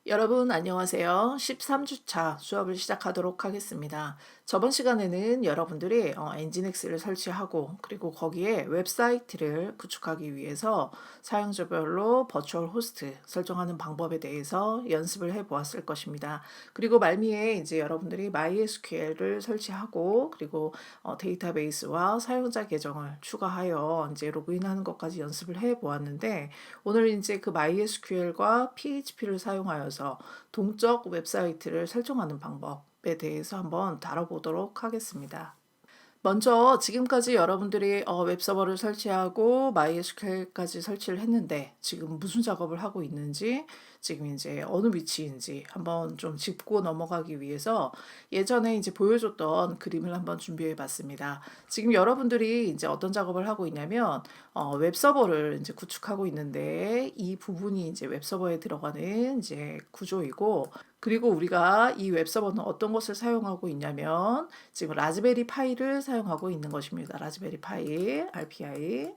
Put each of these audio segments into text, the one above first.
여러분 안녕하세요. 13주차 수업을 시작하도록 하겠습니다. 저번 시간에는 여러분들이 엔진엑스를 설치하고 그리고 거기에 웹사이트를 구축하기 위해서 사용자별로 버추얼 호스트 설정하는 방법에 대해서 연습을 해 보았을 것입니다. 그리고 말미에 이제 여러분들이 MySQL을 설치하고 그리고 데이터베이스와 사용자 계정을 추가하여 이제 로그인하는 것까지 연습을 해 보았는데, 오늘 이제 그 MySQL과 PHP를 사용하여서 동적 웹사이트를 설정하는 방법에 대해서 한번 다뤄보도록 하겠습니다. 먼저 지금까지 여러분들이 웹서버를 설치하고 MySQL까지 설치를 했는데 지금 무슨 작업을 하고 있는지, 지금 이제 어느 위치인지 한번 좀 짚고 넘어가기 위해서 예전에 이제 보여줬던 그림을 한번 준비해 봤습니다. 지금 여러분들이 이제 어떤 작업을 하고 있냐면 웹서버를 이제 구축하고 있는데, 이 부분이 이제 웹서버에 들어가는 이제 구조이고, 그리고 우리가 이 웹서버는 어떤 것을 사용하고 있냐면 지금 라즈베리 파이를 사용하고 있는 것입니다. 라즈베리 파이, RPI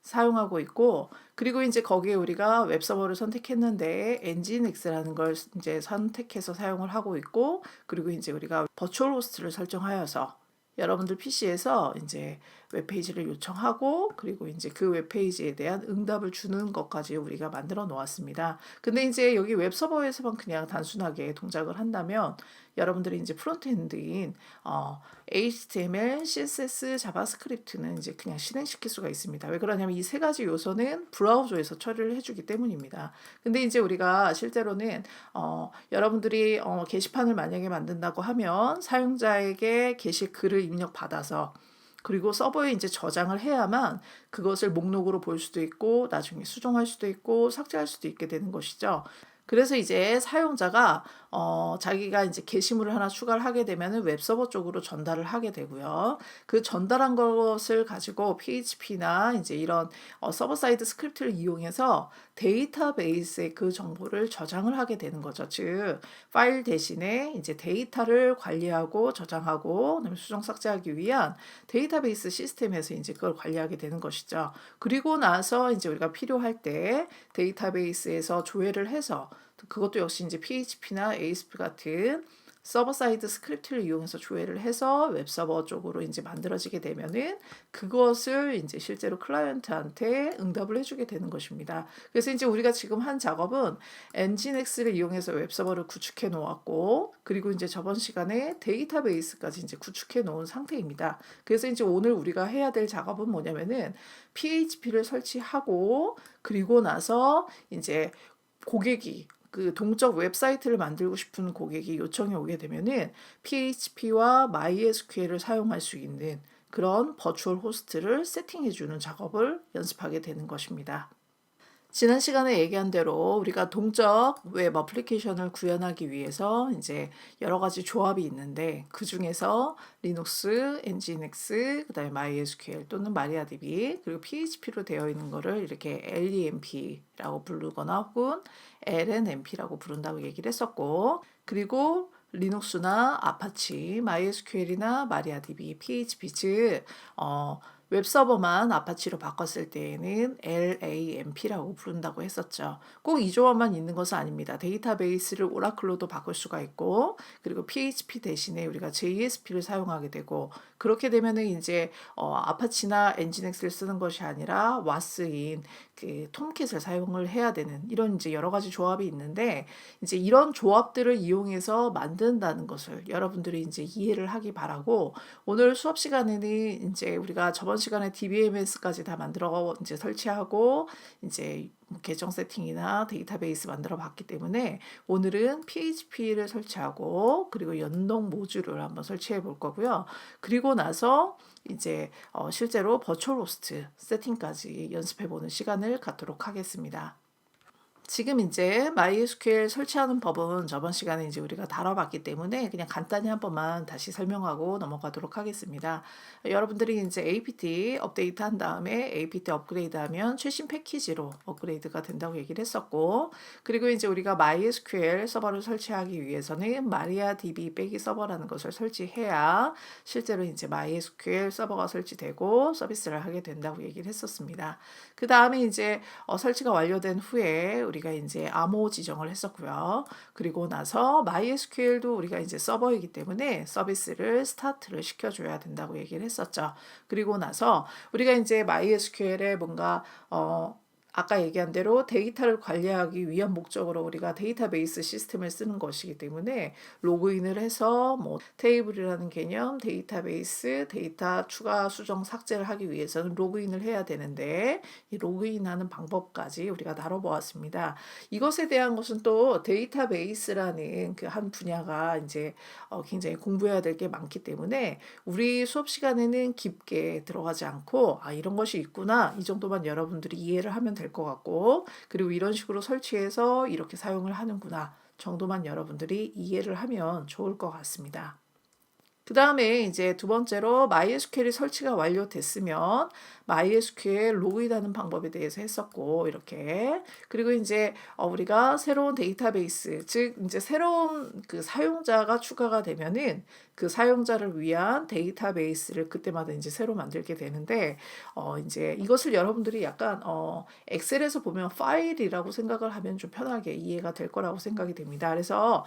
사용하고 있고, 그리고 이제 거기에 우리가 웹서버를 선택했는데 엔진엑스라는 걸 이제 선택해서 사용을 하고 있고, 그리고 이제 우리가 버추얼 호스트를 설정하여서 여러분들 PC에서 이제 웹페이지를 요청하고 그리고 이제 그 웹페이지에 대한 응답을 주는 것까지 우리가 만들어 놓았습니다. 근데 이제 여기 웹서버에서만 그냥 단순하게 동작을 한다면 여러분들이 이제 프론트엔드인 HTML, CSS, 자바스크립트는 이제 그냥 실행시킬 수가 있습니다. 왜 그러냐면 이 세 가지 요소는 브라우저에서 처리를 해주기 때문입니다. 근데 이제 우리가 실제로는 여러분들이 게시판을 만약에 만든다고 하면 사용자에게 게시 글을 입력받아서 그리고 서버에 이제 저장을 해야만 그것을 목록으로 볼 수도 있고 나중에 수정할 수도 있고 삭제할 수도 있게 되는 것이죠. 그래서 이제 사용자가 자기가 이제 게시물을 하나 추가를 하게 되면은 웹서버 쪽으로 전달을 하게 되고요. 그 전달한 것을 가지고 PHP나 이제 이런 서버 사이드 스크립트를 이용해서 데이터베이스에 그 정보를 저장을 하게 되는 거죠. 즉 파일 대신에 이제 데이터를 관리하고 저장하고 그다음에 수정 삭제하기 위한 데이터베이스 시스템에서 이제 그걸 관리하게 되는 것이죠. 그리고 나서 이제 우리가 필요할 때 데이터베이스에서 조회를 해서, 그것도 역시 이제 PHP나 ASP 같은 서버 사이드 스크립트를 이용해서 조회를 해서 웹서버 쪽으로 이제 만들어지게 되면은 그것을 이제 실제로 클라이언트한테 응답을 해주게 되는 것입니다. 그래서 이제 우리가 지금 한 작업은 엔진엑스를 이용해서 웹서버를 구축해 놓았고, 그리고 이제 저번 시간에 데이터베이스까지 이제 구축해 놓은 상태입니다. 그래서 이제 오늘 우리가 해야 될 작업은 뭐냐면은 PHP를 설치하고 그리고 나서 이제 고객이 그 동적 웹사이트를 만들고 싶은 고객이 요청이 오게 되면은 PHP와 MySQL을 사용할 수 있는 그런 버추얼 호스트를 세팅해 주는 작업을 연습하게 되는 것입니다. 지난 시간에 얘기한 대로 우리가 동적 웹 어플리케이션을 구현하기 위해서 이제 여러 가지 조합이 있는데, 그 중에서 리눅스, 엔진엑스, 그다음에 MySQL 또는 마리아DB 그리고 PHP로 되어 있는 거를 이렇게 LEMP라고 부르거나 혹은 LNMP라고 부른다고 얘기를 했었고, 그리고 리눅스나 아파치, MySQL이나 마리아DB, PHP 즉 웹서버만 아파치로 바꿨을 때에는 LAMP라고 부른다고 했었죠. 꼭 이 조합만 있는 것은 아닙니다. 데이터베이스를 오라클로도 바꿀 수가 있고, 그리고 PHP 대신에 우리가 JSP를 사용하게 되고, 그렇게 되면은 이제 아파치나 엔진엑스를 쓰는 것이 아니라 와스인 그 톰캣을 사용을 해야 되는 이런 이제 여러 가지 조합이 있는데, 이제 이런 조합들을 이용해서 만든다는 것을 여러분들이 이제 이해를 하기 바라고, 오늘 수업 시간에는 이제 우리가 저번 시간에 DBMS까지 다 만들어 이제 설치하고 이제 계정 세팅이나 데이터베이스 만들어 봤기 때문에 오늘은 PHP를 설치하고 그리고 연동 모듈을 한번 설치해 볼 거고요. 그리고 나서 이제 실제로 버추얼 호스트 세팅까지 연습해 보는 시간을 갖도록 하겠습니다. 지금 이제 MySQL 설치하는 법은 저번 시간에 이제 우리가 다뤄봤기 때문에 그냥 간단히 한 번만 다시 설명하고 넘어가도록 하겠습니다. 여러분들이 이제 APT 업데이트 한 다음에 APT 업그레이드 하면 최신 패키지로 업그레이드가 된다고 얘기를 했었고, 그리고 이제 우리가 MySQL 서버를 설치하기 위해서는 MariaDB 빼기 서버라는 것을 설치해야 실제로 이제 MySQL 서버가 설치되고 서비스를 하게 된다고 얘기를 했었습니다. 그 다음에 이제 설치가 완료된 후에 우리가 이제 암호 지정을 했었고요. 그리고 나서 MySQL도 우리가 이제 서버이기 때문에 서비스를 스타트를 시켜줘야 된다고 얘기를 했었죠. 그리고 나서 우리가 이제 MySQL에 뭔가 아까 얘기한 대로 데이터를 관리하기 위한 목적으로 우리가 데이터베이스 시스템을 쓰는 것이기 때문에 로그인을 해서 뭐 테이블이라는 개념, 데이터베이스, 데이터 추가, 수정, 삭제를 하기 위해서는 로그인을 해야 되는데 이 로그인하는 방법까지 우리가 다뤄보았습니다. 이것에 대한 것은 또 데이터베이스라는 그 한 분야가 이제 굉장히 공부해야 될 게 많기 때문에 우리 수업 시간에는 깊게 들어가지 않고 이런 것이 있구나 이 정도만 여러분들이 이해를 하면 될 것 같고, 그리고 이런 식으로 설치해서 이렇게 사용을 하는구나 정도만 여러분들이 이해를 하면 좋을 것 같습니다. 그 다음에 이제 두 번째로 MySQL이 설치가 완료됐으면 MySQL 로그인하는 방법에 대해서 했었고, 이렇게. 그리고 이제 우리가 새로운 데이터베이스, 즉 이제 새로운 그 사용자가 추가가 되면은 그 사용자를 위한 데이터베이스를 그때마다 이제 새로 만들게 되는데, 이제 이것을 여러분들이 약간 엑셀에서 보면 파일이라고 생각을 하면 좀 편하게 이해가 될 거라고 생각이 됩니다. 그래서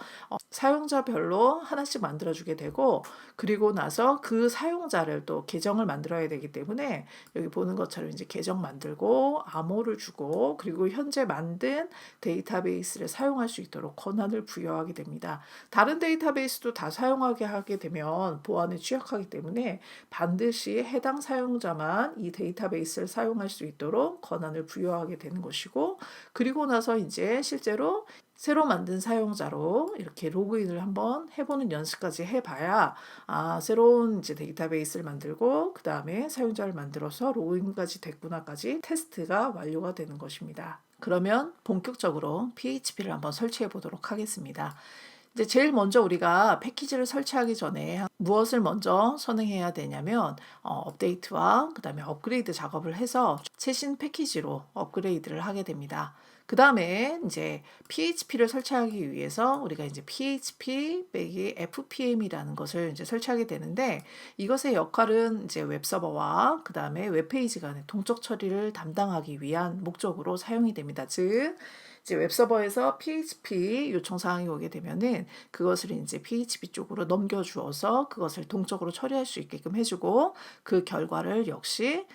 사용자별로 하나씩 만들어주게 되고, 그리고 나서 그 사용자를 또 계정을 만들어야 되기 때문에 여기 보는 것처럼 이제 계정 만들고 암호를 주고, 그리고 현재 만든 데이터베이스를 사용할 수 있도록 권한을 부여하게 됩니다. 다른 데이터베이스도 다 사용하게 하게 되면 보안에 취약하기 때문에 반드시 해당 사용자만 이 데이터베이스를 사용할 수 있도록 권한을 부여하게 되는 것이고, 그리고 나서 이제 실제로 새로 만든 사용자로 이렇게 로그인을 한번 해보는 연습까지 해봐야 새로운 이제 데이터베이스를 만들고 그 다음에 사용자를 만들어서 로그인까지 됐구나까지 테스트가 완료가 되는 것입니다. 그러면 본격적으로 PHP를 한번 설치해 보도록 하겠습니다. 이제 제일 먼저 우리가 패키지를 설치하기 전에 무엇을 먼저 선행해야 되냐면 업데이트와 그 다음에 업그레이드 작업을 해서 최신 패키지로 업그레이드를 하게 됩니다. 그 다음에 이제 PHP를 설치하기 위해서 우리가 이제 PHP 빼기 FPM이라는 것을 이제 설치하게 되는데, 이것의 역할은 이제 웹서버와 그 다음에 웹페이지 간의 동적 처리를 담당하기 위한 목적으로 사용이 됩니다. 즉 이제 웹서버에서 PHP 요청 사항이 오게 되면은 그것을 이제 PHP 쪽으로 넘겨주어서 그것을 동적으로 처리할 수 있게끔 해주고, 그 결과를 역시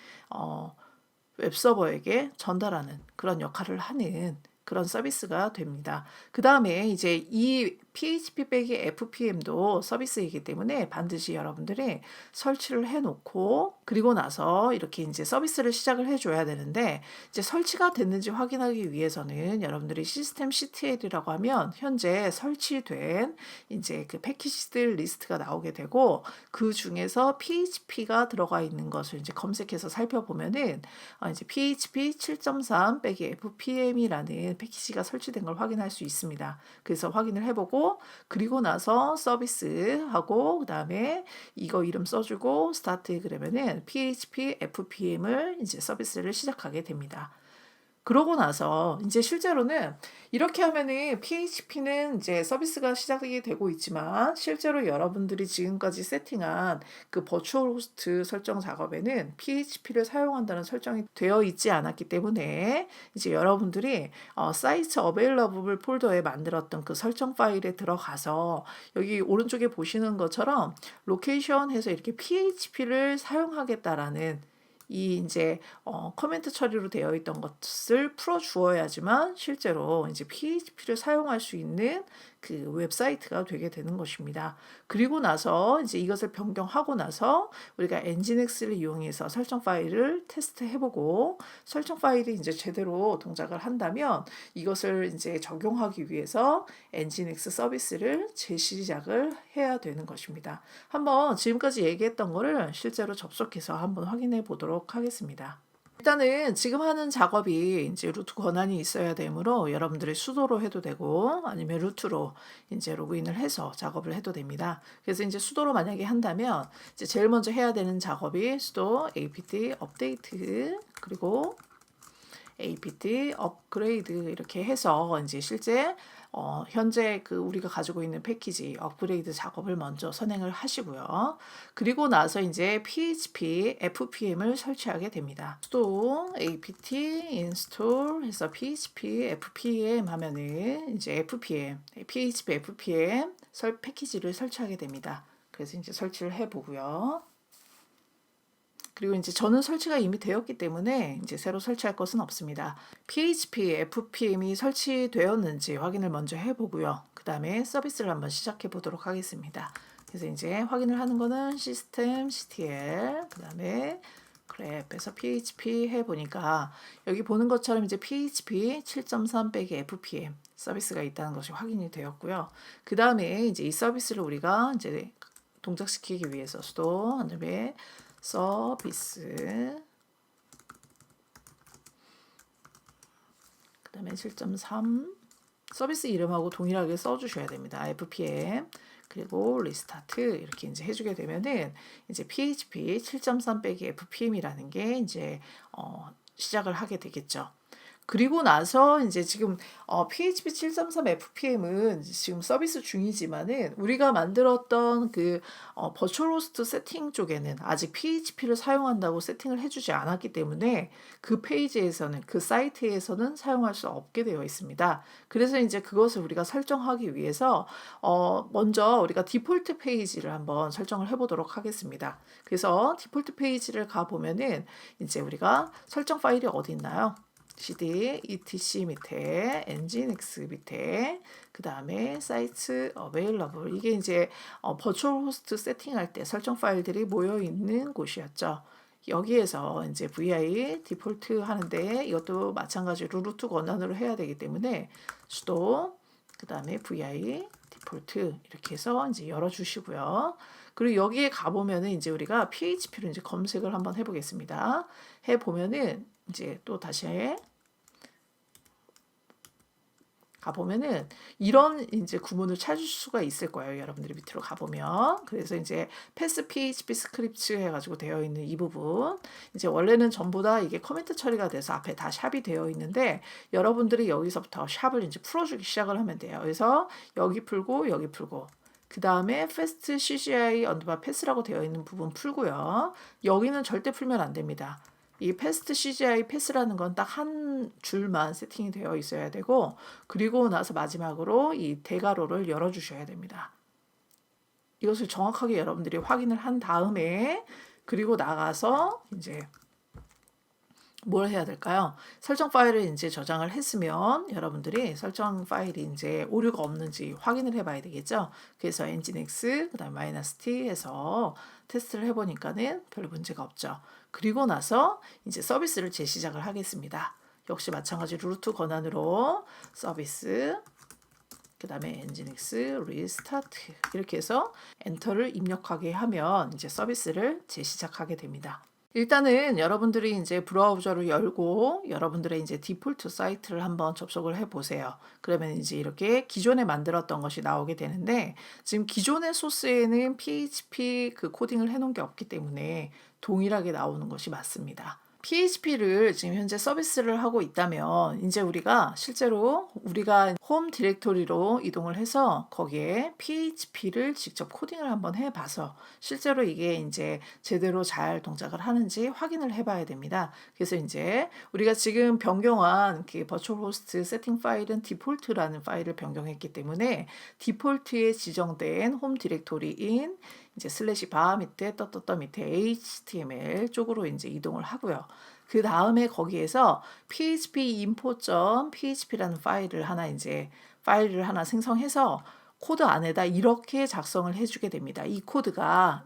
웹서버에게 전달하는 그런 역할을 하는 그런 서비스가 됩니다. 그 다음에 이제 이 PHP 빼기 FPM도 서비스이기 때문에 반드시 여러분들이 설치를 해놓고 그리고 나서 이렇게 이제 서비스를 시작을 해줘야 되는데, 이제 설치가 됐는지 확인하기 위해서는 여러분들이 시스템 CTL이라고 하면 현재 설치된 이제 그 패키지들 리스트가 나오게 되고, 그 중에서 PHP가 들어가 있는 것을 이제 검색해서 살펴보면은 이제 PHP 7.3 빼기 FPM이라는 패키지가 설치된 걸 확인할 수 있습니다. 그래서 확인을 해보고 그리고 나서 서비스하고 그 다음에 이거 이름 써주고 스타트 그러면은 PHP FPM을 이제 서비스를 시작하게 됩니다. 그러고 나서 이제 실제로는 이렇게 하면은 PHP는 이제 서비스가 시작이 되고 있지만 실제로 여러분들이 지금까지 세팅한 그 버추얼 호스트 설정 작업에는 PHP를 사용한다는 설정이 되어 있지 않았기 때문에 이제 여러분들이 사이트 어베일러블 폴더에 만들었던 그 설정 파일에 들어가서 여기 오른쪽에 보시는 것처럼 로케이션 해서 이렇게 PHP를 사용하겠다라는 이 이제 커멘트 처리로 되어 있던 것을 풀어 주어야지만 실제로 이제 PHP를 사용할 수 있는 그 웹사이트가 되게 되는 것입니다. 그리고 나서 이제 이것을 변경하고 나서 우리가 엔진엑스를 이용해서 설정 파일을 테스트해보고 설정 파일이 이제 제대로 동작을 한다면 이것을 이제 적용하기 위해서 엔진엑스 서비스를 재시작을 해야 되는 것입니다. 한번 지금까지 얘기했던 거를 실제로 접속해서 한번 확인해 보도록 하겠습니다. 일단은 지금 하는 작업이 이제 루트 권한이 있어야 되므로 여러분들이 수도로 해도 되고 아니면 루트로 이제 로그인을 해서 작업을 해도 됩니다. 그래서 이제 수도로 만약에 한다면 이제 제일 먼저 해야 되는 작업이 수도 apt 업데이트 그리고 apt 업그레이드 이렇게 해서 이제 실제 현재 그 우리가 가지고 있는 패키지 업그레이드 작업을 먼저 선행을 하시고요. 그리고 나서 이제 php fpm을 설치하게 됩니다. sudo apt install 해서 php fpm 하면은 이제 fpm php fpm 패키지를 설치하게 됩니다. 그래서 이제 설치를 해 보고요. 그리고 이제 저는 설치가 이미 되었기 때문에 이제 새로 설치할 것은 없습니다. PHP FPM이 설치되었는지 확인을 먼저 해보고요. 그 다음에 서비스를 한번 시작해 보도록 하겠습니다. 그래서 이제 확인을 하는 거는 시스템 CTL 그 다음에 그래프에서 PHP 해보니까 여기 보는 것처럼 이제 PHP 7.3 빼기 FPM 서비스가 있다는 것이 확인이 되었고요. 그 다음에 이제 이 서비스를 우리가 이제 동작시키기 위해서 수도 한 다음에 서비스 그 다음에 7.3 서비스 이름하고 동일하게 써주셔야 됩니다. fpm 그리고 리스타트 이렇게 이제 해주게 되면은 이제 php 7.3 빼기 fpm이라는 게 이제 시작을 하게 되겠죠. 그리고 나서 이제 지금 PHP 7.3 FPM은 지금 서비스 중이지만은 우리가 만들었던 그 버추얼 호스트 세팅 쪽에는 아직 PHP를 사용한다고 세팅을 해주지 않았기 때문에 그 페이지에서는 그 사이트에서는 사용할 수 없게 되어 있습니다. 그래서 이제 그것을 우리가 설정하기 위해서 먼저 우리가 디폴트 페이지를 한번 설정을 해보도록 하겠습니다. 그래서 디폴트 페이지를 가 보면은 이제 우리가 설정 파일이 어디 있나요? cd etc 밑에 nginx 밑에 그 다음에 sites available 이게 이제 버추얼 호스트 세팅할 때 설정 파일들이 모여 있는 곳이었죠. 여기에서 이제 vi 디폴트 하는데 이것도 마찬가지로 루트 권한으로 해야 되기 때문에 sudo 그 다음에 vi 디폴트 이렇게 해서 이제 열어주시고요. 그리고 여기에 가보면은 이제 우리가 php로 이제 검색을 한번 해보겠습니다. 해보면은 이제 또 다시 가보면은 이런 이제 구문을 찾을 수가 있을 거예요. 여러분들이 밑으로 가보면. 그래서 이제 패스 PHP 스크립트 해가지고 되어 있는 이 부분. 이제 원래는 전부 다 이게 커멘트 처리가 돼서 앞에 다 샵이 되어 있는데 여러분들이 여기서부터 샵을 이제 풀어주기 시작을 하면 돼요. 그래서 여기 풀고 여기 풀고. 그 다음에 fast CGI 언더바 패스라고 되어 있는 부분 풀고요. 여기는 절대 풀면 안 됩니다. 이 패스트 CGI 패스라는 건 딱 한 줄만 세팅이 되어 있어야 되고 그리고 나서 마지막으로 이 대괄호를 열어주셔야 됩니다. 이것을 정확하게 여러분들이 확인을 한 다음에 그리고 나가서 이제 뭘 해야 될까요? 설정 파일을 이제 저장을 했으면 여러분들이 설정 파일이 이제 오류가 없는지 확인을 해봐야 되겠죠. 그래서 nginx 그다음 -t 해서 테스트를 해보니까는 별 문제가 없죠. 그리고 나서 이제 서비스를 재시작을 하겠습니다. 역시 마찬가지 루트 권한으로 서비스 그 다음에 nginx 리스타트 이렇게 해서 엔터를 입력하게 하면 이제 서비스를 재시작하게 됩니다. 일단은 여러분들이 이제 브라우저를 열고 여러분들의 이제 디폴트 사이트를 한번 접속을 해 보세요. 그러면 이제 이렇게 기존에 만들었던 것이 나오게 되는데 지금 기존의 소스에는 PHP 그 코딩을 해 놓은 게 없기 때문에 동일하게 나오는 것이 맞습니다. PHP를 지금 현재 서비스를 하고 있다면 이제 우리가 실제로 우리가 홈 디렉토리로 이동을 해서 거기에 PHP를 직접 코딩을 한번 해봐서 실제로 이게 이제 제대로 잘 동작을 하는지 확인을 해봐야 됩니다. 그래서 이제 우리가 지금 변경한 그 버추얼 호스트 세팅 파일은 디폴트라는 파일을 변경했기 때문에 디폴트에 지정된 홈 디렉토리인 이제 슬래시 바 밑에 떠떠떠 밑에 HTML 쪽으로 이제 이동을 하고요. 그 다음에 거기에서 php info.php라는 파일을 하나 생성해서 코드 안에다 이렇게 작성을 해주게 됩니다. 이 코드가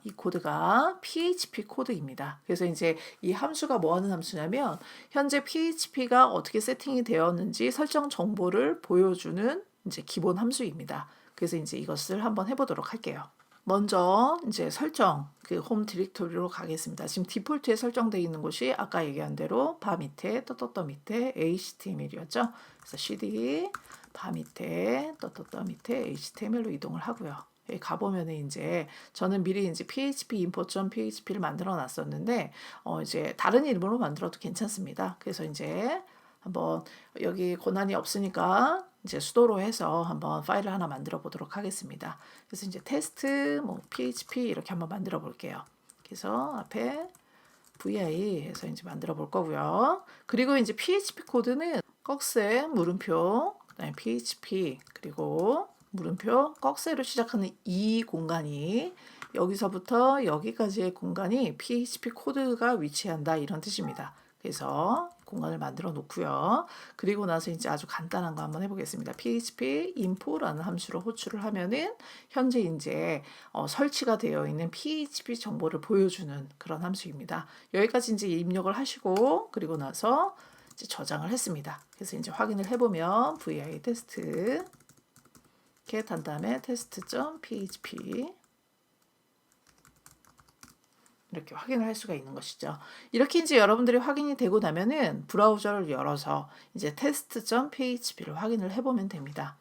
PHP 코드입니다. 그래서 이제 이 함수가 뭐 하는 함수냐면 현재 PHP가 어떻게 세팅이 되었는지 설정 정보를 보여주는 이제 기본 함수입니다. 그래서 이제 이것을 한번 해보도록 할게요. 먼저 이제 설정 그 홈 디렉토리로 가겠습니다. 지금 디폴트에 설정되어 있는 곳이 아까 얘기한 대로 바 밑에 떠떠떠 밑에 HTML이었죠. 그래서 cd 바 밑에 떠떠떠 밑에 HTML로 이동을 하고요. 여기 가보면은 이제 저는 미리 이제 php import.php를 만들어 놨었는데 이제 다른 이름으로 만들어도 괜찮습니다. 그래서 이제 한번 여기 권한이 없으니까 이제 수도로 해서 한번 파일을 하나 만들어 보도록 하겠습니다. 그래서 이제 테스트 뭐 php 이렇게 한번 만들어 볼게요. 그래서 앞에 vi 해서 이제 만들어 볼 거고요. 그리고 이제 php 코드는 꺽쇠 물음표 그다음에 php 그리고 물음표 꺽쇠로 시작하는 이 공간이 여기서부터 여기까지의 공간이 php 코드가 위치한다 이런 뜻입니다. 그래서 공간을 만들어 놓고요. 그리고 나서 이제 아주 간단한 거 한번 해보겠습니다. php info라는 함수로 호출을 하면은 현재 이제 설치가 되어 있는 php 정보를 보여주는 그런 함수입니다. 여기까지 이제 입력을 하시고 그리고 나서 이제 저장을 했습니다. 그래서 이제 확인을 해보면 vi 테스트 get 한 다음에 test.php 이렇게 확인을 할 수가 있는 것이죠. 이렇게 이제 여러분들이 확인이 되고 나면은 브라우저를 열어서 이제 test.php를 확인을 해보면 됩니다.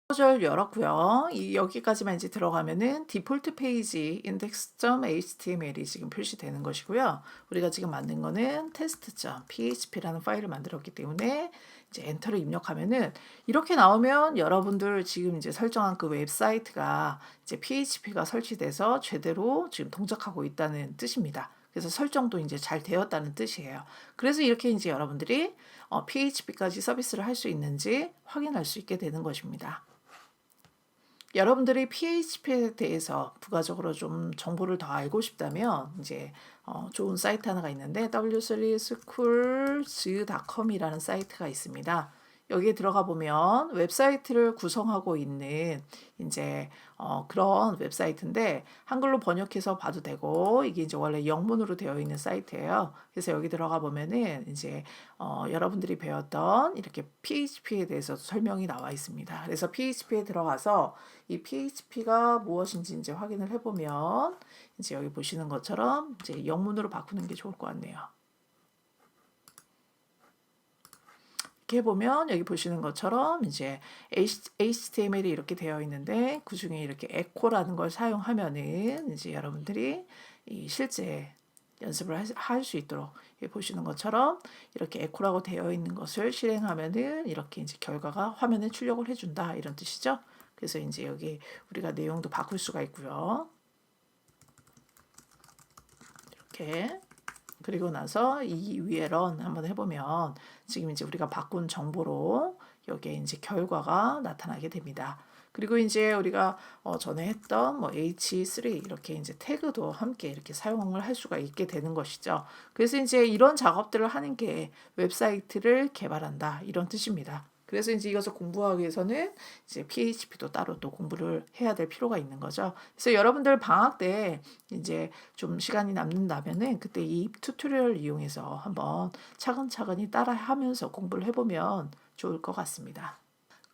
브라우저를 열었고요. 여기까지만 이제 들어가면은 디폴트 페이지 index.html이 지금 표시되는 것이고요. 우리가 지금 만든 거는 test.php라는 파일을 만들었기 때문에 이제 엔터를 입력하면은 이렇게 나오면 여러분들 지금 이제 설정한 그 웹사이트가 이제 php가 설치돼서 제대로 지금 동작하고 있다는 뜻입니다. 그래서 설정도 이제 잘 되었다는 뜻이에요. 그래서 이렇게 이제 여러분들이 php까지 서비스를 할 수 있는지 확인할 수 있게 되는 것입니다. 여러분들이 php에 대해서 부가적으로 좀 정보를 더 알고 싶다면 이제 좋은 사이트 하나가 있는데 w3schools.com이라는 사이트가 있습니다. 여기에 들어가 보면 웹사이트를 구성하고 있는 이제 그런 웹사이트인데 한글로 번역해서 봐도 되고 이게 이제 원래 영문으로 되어 있는 사이트예요. 그래서 여기 들어가 보면은 이제 여러분들이 배웠던 이렇게 PHP에 대해서 설명이 나와 있습니다. 그래서 PHP에 들어가서 이 PHP가 무엇인지 이제 확인을 해보면 이제 여기 보시는 것처럼 이제 영문으로 바꾸는 게 좋을 것 같네요. 이렇게 보면 여기 보시는 것처럼 이제 HTML이 이렇게 되어 있는데 그 중에 이렇게 에코라는 걸 사용하면은 이제 여러분들이 이 실제 연습을 할 수 있도록 보시는 것처럼 이렇게 에코라고 되어 있는 것을 실행하면은 이렇게 이제 결과가 화면에 출력을 해준다 이런 뜻이죠. 그래서 이제 여기 우리가 내용도 바꿀 수가 있고요. 이렇게 그리고 나서 이 위에 런 한번 해보면 지금 이제 우리가 바꾼 정보로 여기에 이제 결과가 나타나게 됩니다. 그리고 이제 우리가 전에 했던 뭐 H3 이렇게 이제 태그도 함께 이렇게 사용을 할 수가 있게 되는 것이죠. 그래서 이제 이런 작업들을 하는 게 웹사이트를 개발한다 이런 뜻입니다. 그래서 이제 이것을 공부하기 위해서는 이제 PHP도 따로 또 공부를 해야 될 필요가 있는 거죠. 그래서 여러분들 방학 때 이제 좀 시간이 남는다면은 그때 이 튜토리얼을 이용해서 한번 차근차근히 따라 하면서 공부를 해보면 좋을 것 같습니다.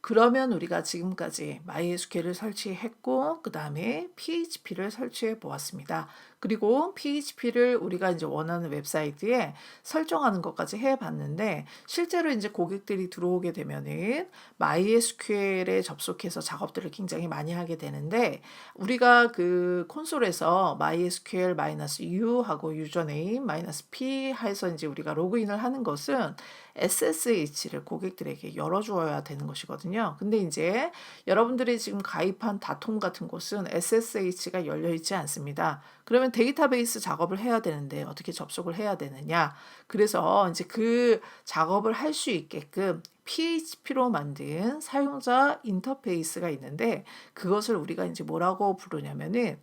그러면 우리가 지금까지 MySQL을 설치했고 그 다음에 PHP를 설치해 보았습니다. 그리고 PHP를 우리가 이제 원하는 웹사이트에 설정하는 것까지 해 봤는데 실제로 이제 고객들이 들어오게 되면은 MySQL에 접속해서 작업들을 굉장히 많이 하게 되는데 우리가 그 콘솔에서 MySQL-U 하고 유저네임 -P 해서 이제 우리가 로그인을 하는 것은 SSH를 고객들에게 열어주어야 되는 것이거든요. 근데 이제 여러분들이 지금 가입한 다톰 같은 곳은 SSH가 열려 있지 않습니다. 그러면 데이터베이스 작업을 해야 되는데 어떻게 접속을 해야 되느냐? 그래서 이제 그 작업을 할 수 있게끔 PHP로 만든 사용자 인터페이스가 있는데 그것을 우리가 이제 뭐라고 부르냐면은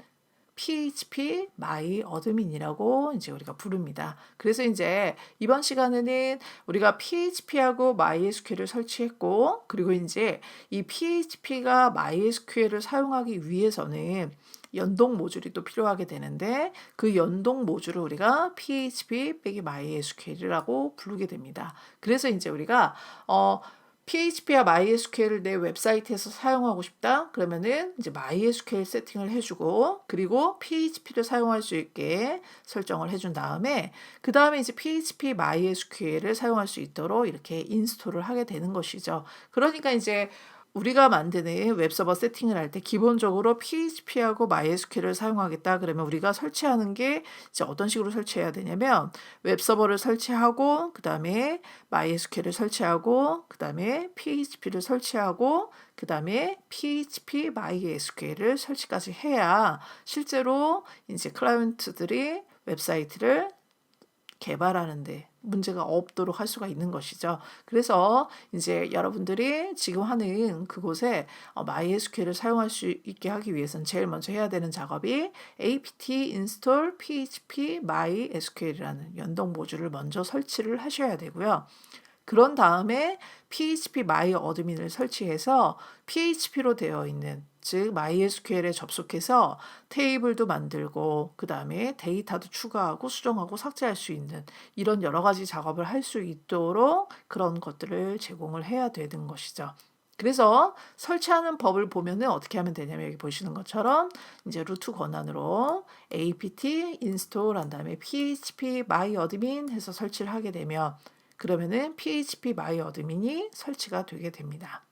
PHP myadmin이라고 이제 우리가 부릅니다. 그래서 이제 이번 시간에는 우리가 PHP하고 MySQL을 설치했고 그리고 이제 이 PHP가 MySQL을 사용하기 위해서는 연동 모듈이 또 필요하게 되는데 그 연동 모듈을 우리가 PHP-MySQL이라고 부르게 됩니다. 그래서 이제 우리가 PHP와 MySQL을 내 웹사이트에서 사용하고 싶다. 그러면은 이제 MySQL 세팅을 해주고 그리고 PHP를 사용할 수 있게 설정을 해준 다음에 그 다음에 이제 PHP MySQL을 사용할 수 있도록 이렇게 인스톨을 하게 되는 것이죠. 그러니까 이제 우리가 만드는 웹서버 세팅을 할 때 기본적으로 PHP하고 MySQL을 사용하겠다. 그러면 우리가 설치하는 게 이제 어떤 식으로 설치해야 되냐면 웹서버를 설치하고 그다음에 MySQL을 설치하고 그다음에 PHP를 설치하고 그다음에 PHP MySQL을 설치까지 해야 실제로 이제 클라이언트들이 웹사이트를 개발하는데 문제가 없도록 할 수가 있는 것이죠. 그래서 이제 여러분들이 지금 하는 그곳에 MySQL을 사용할 수 있게 하기 위해서는 제일 먼저 해야 되는 작업이 apt install php MySQL이라는 연동 모듈을 먼저 설치를 하셔야 되고요. 그런 다음에 PHP MyAdmin을 설치해서 PHP로 되어 있는 즉 MySQL에 접속해서 테이블도 만들고 그 다음에 데이터도 추가하고 수정하고 삭제할 수 있는 이런 여러 가지 작업을 할 수 있도록 그런 것들을 제공을 해야 되는 것이죠. 그래서 설치하는 법을 보면은 어떻게 하면 되냐면 여기 보시는 것처럼 이제 루트 권한으로 apt install 한 다음에 php myadmin 해서 설치를 하게 되면 그러면은 PHP MyAdmin이 설치가 되게 됩니다.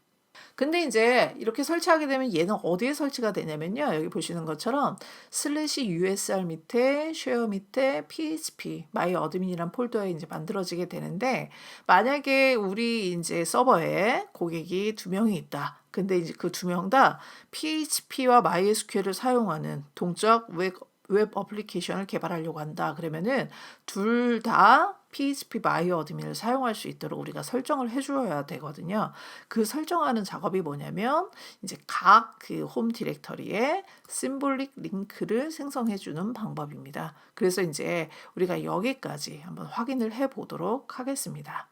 근데 이제 이렇게 설치하게 되면 얘는 어디에 설치가 되냐면요. 여기 보시는 것처럼 /usr 밑에 share 밑에 php myadmin이란 폴더에 이제 만들어지게 되는데 만약에 우리 이제 서버에 고객이 2명이 있다. 근데 이제 그 2명 다 PHP와 MySQL을 사용하는 동적 웹 어플리케이션을 개발하려고 한다. 그러면은 둘 다 PHP MyAdmin을 사용할 수 있도록 우리가 설정을 해줘야 되거든요. 그 설정하는 작업이 뭐냐면 이제 각 그 홈 디렉터리에 심볼릭 링크를 생성해주는 방법입니다. 그래서 이제 우리가 여기까지 한번 확인을 해보도록 하겠습니다.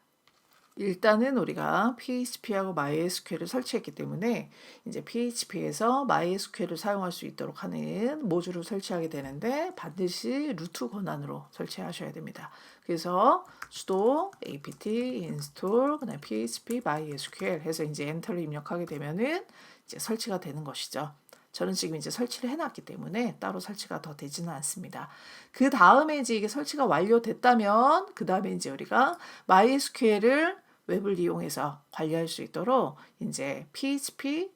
일단은 우리가 PHP하고 MySQL을 설치했기 때문에 이제 PHP에서 MySQL을 사용할 수 있도록 하는 모듈을 설치하게 되는데 반드시 루트 권한으로 설치하셔야 됩니다. 그래서 sudo apt install 그다음에 php MySQL 해서 이제 엔터를 입력하게 되면은 이제 설치가 되는 것이죠. 저는 지금 이제 설치를 해놨기 때문에 따로 설치가 더 되지는 않습니다. 그 다음에 이제 이게 설치가 완료됐다면 그 다음에 이제 우리가 MySQL을 웹을 이용해서 관리할 수 있도록 이제 PHP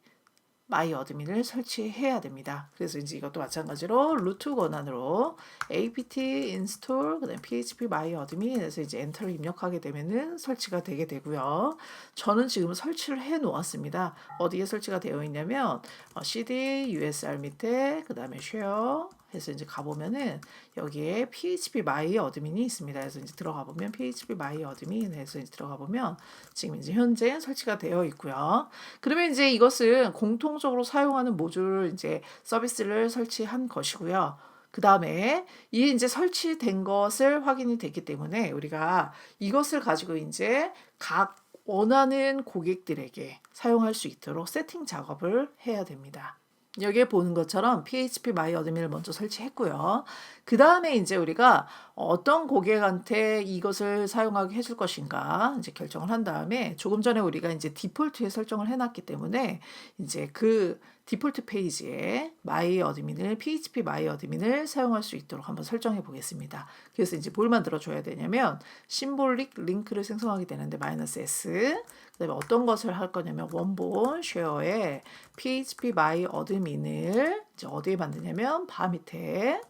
MyAdmin을 설치해야 됩니다. 그래서 이제 이것도 마찬가지로 루트 권한으로 apt install 그다음에 php MyAdmin 해서 이제 엔터를 입력하게 되면은 설치가 되게 되고요. 저는 지금 설치를 해 놓았습니다. 어디에 설치가 되어 있냐면 cd usr 밑에 그다음에 share 해서 이제 가보면은 여기에 PHP MyAdmin이 있습니다. 그래서 이제 들어가 보면 PHP MyAdmin 해서 이제 들어가 보면 지금 이제 현재 설치가 되어 있고요. 그러면 이제 이것은 공통적으로 사용하는 모듈 이제 서비스를 설치한 것이고요. 그 다음에 이 이제 설치된 것을 확인이 됐기 때문에 우리가 이것을 가지고 이제 각 원하는 고객들에게 사용할 수 있도록 세팅 작업을 해야 됩니다. 여기에 보는 것처럼 PHP MyAdmin을 먼저 설치했고요. 그 다음에 이제 우리가 어떤 고객한테 이것을 사용하게 해줄 것인가 이제 결정을 한 다음에 조금 전에 우리가 이제 디폴트에 설정을 해놨기 때문에 이제 그 디폴트 페이지에 MyAdmin을 PHP MyAdmin을 사용할 수 있도록 한번 설정해 보겠습니다. 그래서 이제 뭘 만들어 줘야 되냐면 심볼릭 링크를 생성하게 되는데 -s 그다음에 어떤 것을 할 거냐면 원본 쉐어에 PHP MyAdmin을 이제 어디에 만드냐면 바 밑에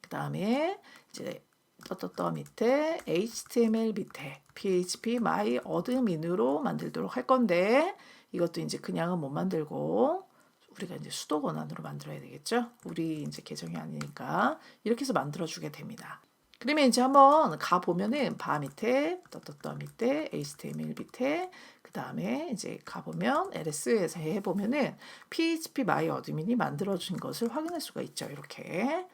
그 다음에 이제 밑에 HTML 밑에 PHP MyAdmin으로 만들도록 할 건데 이것도 이제 그냥은 못 만들고 우리가 이제 수도 권한으로 만들어야 되겠죠. 우리 이제 계정이 아니니까 이렇게 해서 만들어 주게 됩니다. 그러면 이제 한번 가 보면은 바 밑에 밑에 HTML 밑에 그 다음에 이제 가 보면 LS에서 해 보면은 PHP MyAdmin이 만들어진 것을 확인할 수가 있죠. 이렇게.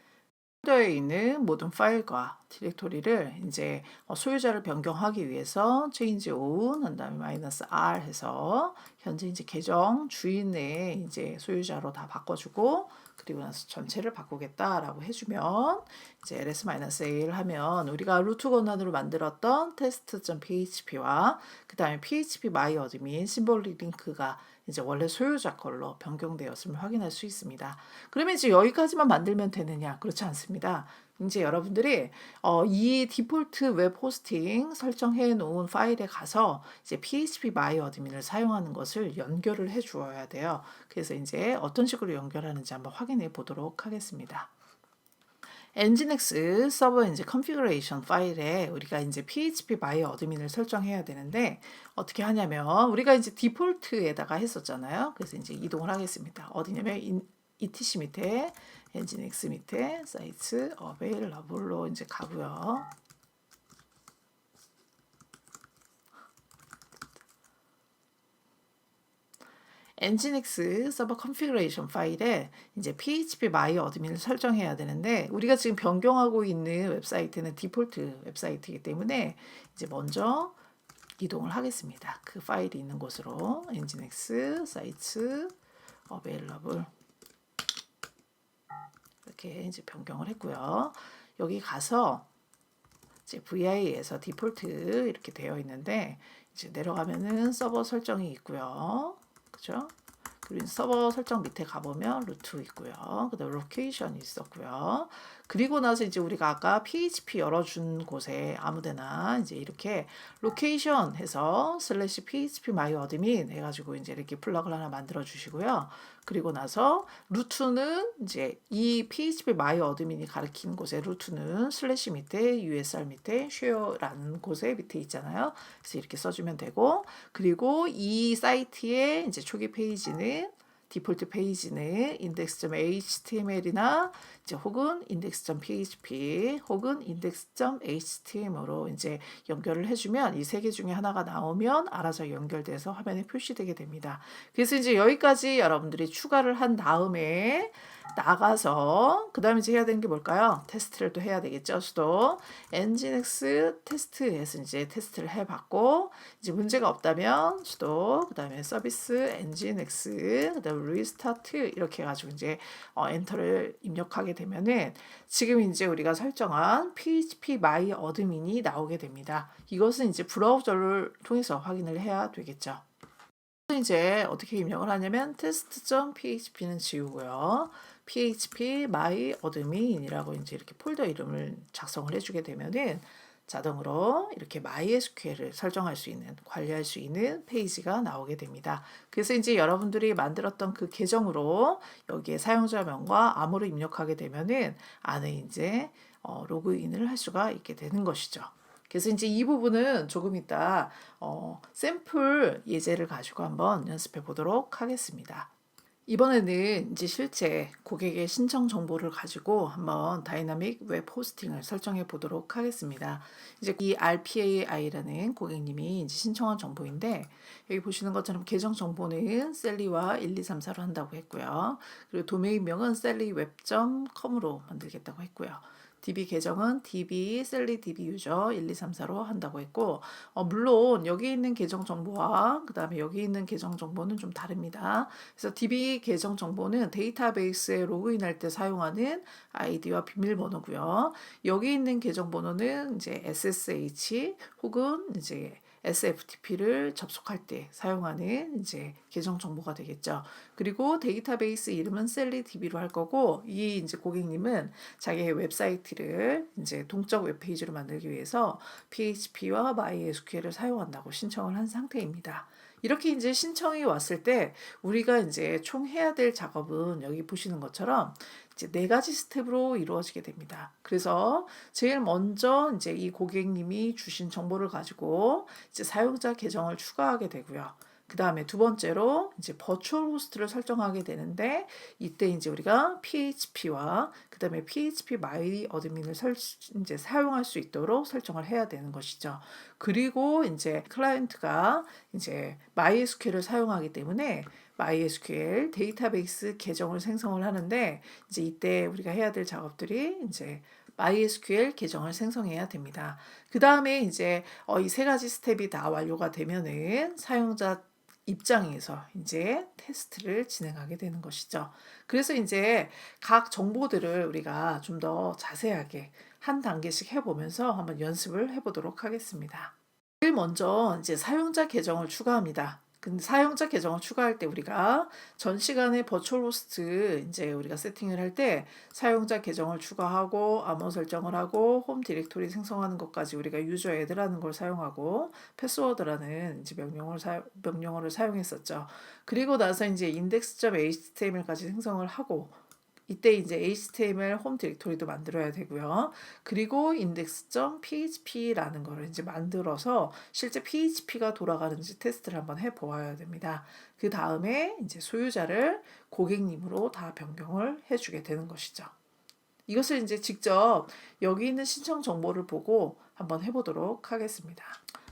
폴더에 있는 모든 파일과 디렉토리를 이제 소유자를 변경하기 위해서 change on 한 다음에 -r 해서 현재 이제 계정 주인의 이제 소유자로 다 바꿔주고 그리고 나서 전체를 바꾸겠다라고 해주면 이제 ls-a를 하면 우리가 루트 권한으로 만들었던 test.php와 그 다음에 php myadmin 심볼릭 링크가 이제 원래 소유자 걸로 변경되었음을 확인할 수 있습니다. 그러면 이제 여기까지만 만들면 되느냐? 그렇지 않습니다. 이제 여러분들이 이 디폴트 웹 호스팅 설정해 놓은 파일에 가서 이제 PHP myadmin을 사용하는 것을 연결을 해 주어야 돼요. 그래서 이제 어떤 식으로 연결하는지 한번 확인해 보도록 하겠습니다. 엔진엑스 서버 이제 컨피그레이션 파일에 우리가 이제 PHP myadmin을 설정해야 되는데 어떻게 하냐면 우리가 이제 디폴트에다가 했었잖아요. 그래서 이제 이동을 하겠습니다. 어디냐면 etc 밑에 엔진엑스 밑에 사이트 어베일러블로 이제 가고요. 엔진엑스 서버 컨피그레이션 파일에 이제 PHP myadmin을 설정해야 되는데 우리가 지금 변경하고 있는 웹사이트는 디폴트 웹사이트이기 때문에 이제 먼저 이동을 하겠습니다. 그 파일이 있는 곳으로 엔진엑스 사이트 어베일러블 이렇게 이제 변경을 했고요. 여기 가서 이제 VI에서 디폴트 이렇게 되어 있는데 이제 내려가면은 서버 설정이 있고요. 그죠? 그리고 서버 설정 밑에 가보면 루트 있고요. 그다음 로케이션이 있었고요. 그리고 나서 이제 우리가 아까 PHP 열어준 곳에 아무데나 이제 이렇게 로케이션 해서 /php myadmin 해가지고 이제 이렇게 플러그를 하나 만들어 주시고요. 그리고 나서 루트는 이제 이 PHP myadmin이 가리키는 곳에 루트는 슬래시 밑에 usr 밑에 share라는 곳에 밑에 있잖아요. 그래서 이렇게 써주면 되고 그리고 이 사이트의 이제 초기 페이지는 디폴트 페이지는 index.html이나 이제 혹은 index.php 혹은 index.html로 이제 연결을 해주면 이 세 개 중에 하나가 나오면 알아서 연결돼서 화면에 표시되게 됩니다. 그래서 이제 여기까지 여러분들이 추가를 한 다음에 나가서 그 다음에 이제 해야 되는 게 뭘까요? 테스트를 또 해야 되겠죠. 수도 엔진엑스 테스트에서 이제 테스트를 해봤고 이제 문제가 없다면 수도 그 다음에 서비스 엔진엑스 그 다음에 리스타트 이렇게 해가지고 이제 엔터를 입력하게 되면은 지금 이제 우리가 설정한 PHP myadmin이 나오게 됩니다. 이것은 이제 브라우저를 통해서 확인을 해야 되겠죠. 이제 어떻게 입력을 하냐면 test.php는 지우고요. php myadmin이라고 이제 이렇게 폴더 이름을 작성을 해주게 되면은 자동으로 이렇게 MySQL을 설정할 수 있는, 관리할 수 있는 페이지가 나오게 됩니다. 그래서 이제 여러분들이 만들었던 그 계정으로 여기에 사용자명과 암호를 입력하게 되면은 안에 이제 로그인을 할 수가 있게 되는 것이죠. 그래서 이제 이 부분은 조금 이따 샘플 예제를 가지고 한번 연습해 보도록 하겠습니다. 이번에는 이제 실제 고객의 신청 정보를 가지고 한번 다이나믹 웹 호스팅을 설정해 보도록 하겠습니다. 이제 이 RPAI라는 고객님이 이제 신청한 정보인데 여기 보시는 것처럼 계정 정보는 셀리와 1234로 한다고 했고요. 그리고 도메인명은 셀리웹.com으로 만들겠다고 했고요. DB 계정은 DB 셀리 DB 유저 1234로 한다고 했고 물론 여기 있는 계정 정보와 그 다음에 여기 있는 계정 정보는 좀 다릅니다. 그래서 DB 계정 정보는 데이터베이스에 로그인할 때 사용하는 아이디와 비밀번호고요. 여기 있는 계정 번호는 이제 SSH 혹은 이제 SFTP를 접속할 때 사용하는 이제 계정 정보가 되겠죠. 그리고 데이터베이스 이름은 셀리DB로 할 거고 이 이제 고객님은 자기의 웹사이트를 이제 동적 웹페이지로 만들기 위해서 PHP와 MySQL을 사용한다고 신청을 한 상태입니다. 이렇게 이제 신청이 왔을 때 우리가 이제 총 해야 될 작업은 여기 보시는 것처럼 이제 4가지 스텝으로 이루어지게 됩니다. 그래서 제일 먼저 이제 이 고객님이 주신 정보를 가지고 이제 사용자 계정을 추가하게 되고요. 그 다음에 두 번째로 이제 버추얼 호스트를 설정하게 되는데 이때 이제 우리가 PHP와 그 다음에 PHP myadmin을 이제 사용할 수 있도록 설정을 해야 되는 것이죠. 그리고 이제 클라이언트가 이제 MySQL을 사용하기 때문에 MySQL 데이터베이스 계정을 생성을 하는데 이제 이때 우리가 해야 될 작업들이 이제 MySQL 계정을 생성해야 됩니다. 그 다음에 이제 이 세 가지 스텝이 다 완료가 되면은 사용자 입장에서 이제 테스트를 진행하게 되는 것이죠. 그래서 이제 각 정보들을 우리가 좀 더 자세하게 한 단계씩 해보면서 한번 연습을 해보도록 하겠습니다. 제일 먼저 이제 사용자 계정을 추가합니다. 근데 사용자 계정을 추가할 때 우리가 전 시간에 버추얼 호스트 이제 우리가 세팅을 할 때 사용자 계정을 추가하고 암호 설정을 하고 홈 디렉토리 생성하는 것까지 우리가 유저 애드라는 걸 사용하고 패스워드라는 이제 명령어를 사용했었죠. 그리고 나서 이제 index.html까지 생성을 하고 이때 이제 HTML 홈 디렉토리도 만들어야 되고요. 그리고 index.php라는 거를 이제 만들어서 실제 PHP가 돌아가는지 테스트를 한번 해 보아야 됩니다. 그 다음에 이제 소유자를 고객님으로 다 변경을 해주게 되는 것이죠. 이것을 이제 직접 여기 있는 신청 정보를 보고 한번 해보도록 하겠습니다.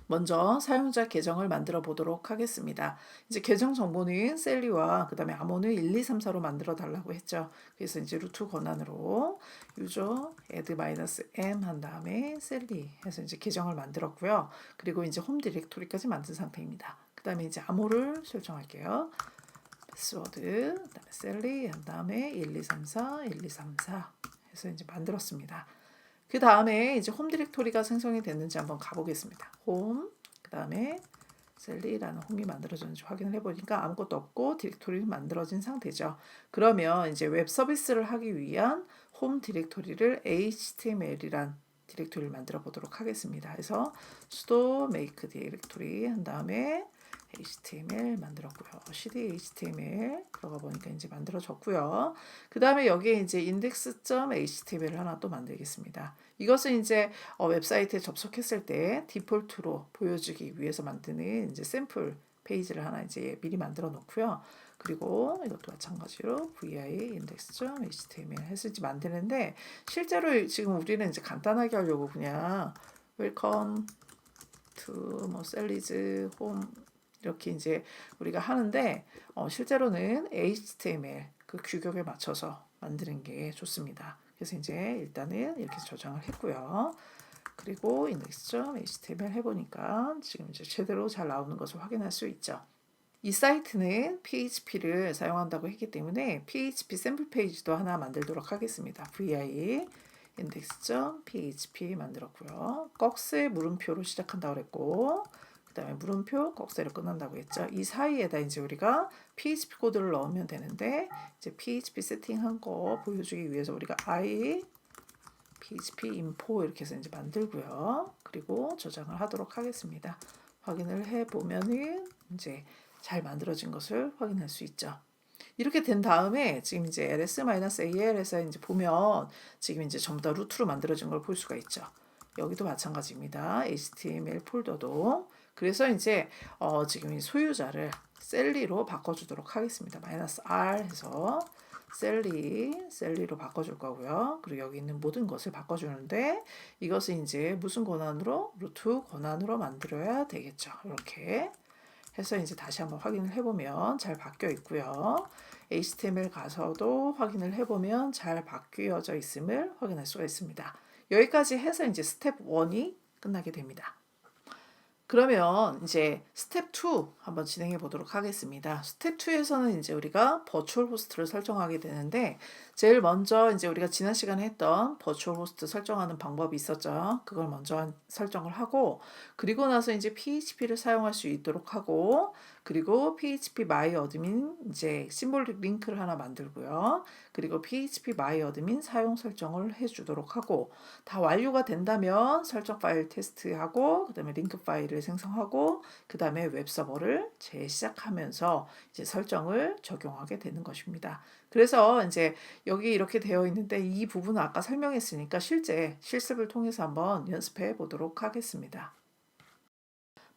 먼저 사용자 계정을 만들어 보도록 하겠습니다. 이제 계정 정보는 셀리와 그 다음에 암호는 1, 2, 3, 4로 만들어 달라고 했죠. 그래서 이제 루트 권한으로 유저 add-m 한 다음에 셀리 해서 이제 계정을 만들었고요. 그리고 이제 홈 디렉토리까지 만든 상태입니다. 그 다음에 이제 암호를 설정할게요. 패스워드, 그 다음에 셀리 한 다음에 1, 2, 3, 4, 1, 2, 3, 4 해서 이제 만들었습니다. 그 다음에 이제 홈 디렉토리가 생성이 됐는지 한번 가보겠습니다. 홈, 그 다음에 셀리라는 홈이 만들어졌는지 확인을 해보니까 아무것도 없고 디렉토리는 만들어진 상태죠. 그러면 이제 웹 서비스를 하기 위한 홈 디렉토리를 HTML이란 디렉토리를 만들어 보도록 하겠습니다. 그래서 sudo make 디렉토리 한 다음에 HTML 만들었고요. cd HTML 들어가 보니까 이제 만들어졌고요. 그 다음에 여기에 이제 index.html을 하나 또 만들겠습니다. 이것은 이제 웹사이트에 접속했을 때 디폴트로 보여주기 위해서 만드는 이제 샘플 페이지를 하나 이제 미리 만들어 놓고요. 그리고 이것도 마찬가지로 vi index.html 해서 이제 만드는데 실제로 지금 우리는 이제 간단하게 하려고 그냥 welcome to 뭐 셀리즈 홈 이렇게 이제 우리가 하는데 실제로는 HTML 그 규격에 맞춰서 만드는 게 좋습니다. 그래서 이제 일단은 이렇게 저장을 했고요. 그리고 index.html 해보니까 지금 이제 제대로 잘 나오는 것을 확인할 수 있죠. 이 사이트는 PHP를 사용한다고 했기 때문에 PHP 샘플 페이지도 하나 만들도록 하겠습니다. vi index.php 만들었고요. 꺽쇠 물음표로 시작한다고 그랬고 그 다음에 물음표 꺽쇠로 끝난다고 했죠. 이 사이에다 이제 우리가 PHP 코드를 넣으면 되는데 이제 PHP 세팅한 거 보여주기 위해서 우리가 i PHP info 이렇게 해서 이제 만들고요. 그리고 저장을 하도록 하겠습니다. 확인을 해 보면은 이제 잘 만들어진 것을 확인할 수 있죠. 이렇게 된 다음에 지금 이제 ls-al에서 이제 보면 지금 이제 전부 다 루트로 만들어진 걸 볼 수가 있죠. 여기도 마찬가지입니다. HTML 폴더도. 그래서 이제 지금 이 소유자를 셀리로 바꿔주도록 하겠습니다. -r 해서 셀리로 바꿔줄 거고요. 그리고 여기 있는 모든 것을 바꿔주는데 이것은 이제 무슨 권한으로? 루트 권한으로 만들어야 되겠죠. 이렇게 해서 이제 다시 한번 확인을 해보면 잘 바뀌어 있고요. HTML 가서도 확인을 해보면 잘 바뀌어져 있음을 확인할 수가 있습니다. 여기까지 해서 이제 스텝 1이 끝나게 됩니다. 그러면 이제 스텝 2 한번 진행해 보도록 하겠습니다. 스텝 2에서는 이제 우리가 버추얼 호스트를 설정하게 되는데 제일 먼저 이제 우리가 지난 시간에 했던 버추얼 호스트 설정하는 방법이 있었죠. 그걸 먼저 설정을 하고 그리고 나서 이제 PHP를 사용할 수 있도록 하고 그리고 PHP myadmin 이제 심볼릭 링크를 하나 만들고요. 그리고 PHP myadmin 사용 설정을 해주도록 하고 다 완료가 된다면 설정 파일 테스트하고 그다음에 링크 파일을 생성하고 그다음에 웹 서버를 재시작하면서 이제 설정을 적용하게 되는 것입니다. 그래서 이제 여기 이렇게 되어 있는데 이 부분은 아까 설명했으니까 실제 실습을 통해서 한번 연습해 보도록 하겠습니다.